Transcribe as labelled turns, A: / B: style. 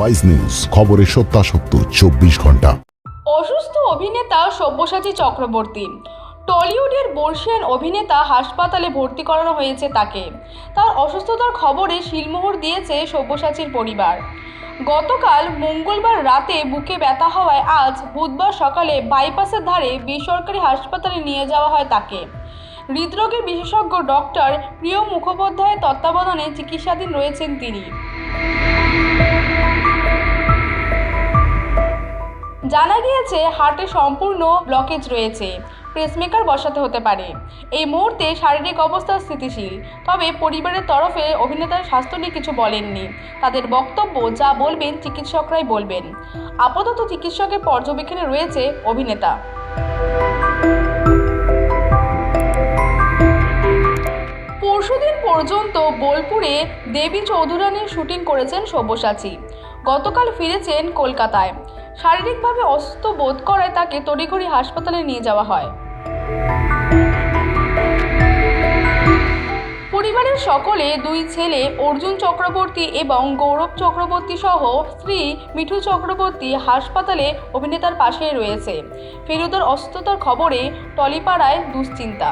A: Wise news, খবরের সত্যাসত্য 24 ঘন্টা।
B: অসুস্থ অভিনেতা সব্যসাচী চক্রবর্তী। টলিউডের বর্ষিয়ান অভিনেতা হাসপাতালে ভর্তি করানো হয়েছে তাকে। তার অসুস্থতার খবরে শিলমোহর দিয়েছে সব্যসাচীর পরিবার। গতকাল মঙ্গলবার রাতে বুকে ব্যথা হওয়ায় আজ বুধবার সকালে বাইপাসের ধারে বেসরকারি হাসপাতালে নিয়ে যাওয়া হয় তাকে। হৃদরোগের বিশেষজ্ঞ ডক্টর প্রিয় মুখোপাধ্যায়ের তত্ত্বাবধানে চিকিৎসাধীন রয়েছেন তিনি। জানা গিয়েছে হার্টে সম্পূর্ণ ব্লকেজ রয়েছে, পেসমেকার বসাতে হতে পারে। এই মুহূর্তে শারীরিক অবস্থা স্থিতিশীল, তবে পরিবারের তরফে অভিনেতার স্বাস্থ্য নিয়ে কিছু বলেননি। তাদের বক্তব্য যা বলবেন চিকিৎসকরাই বলবেন। আপাতত চিকিৎসকের পর্যবেক্ষণে রয়েছে অভিনেতা। পরশুদিন পর্যন্ত বোলপুরে দেবী চৌধুরানীর শুটিং করেছেন সব্যসাচী। গতকাল ফিরেছেন কলকাতায়। শারীরিকভাবে অসুস্থ বোধ করায় তাকে তড়িঘড়ি হাসপাতালে নিয়ে যাওয়া হয়। পরিবারের সকলে দুই ছেলে অর্জুন চক্রবর্তী এবং গৌরব চক্রবর্তী সহ স্ত্রী মিঠু চক্রবর্তী হাসপাতালে অভিনেতার পাশেই রয়েছে। ফেলুদার অসুস্থতার খবরে টলিপাড়ায় দুশ্চিন্তা।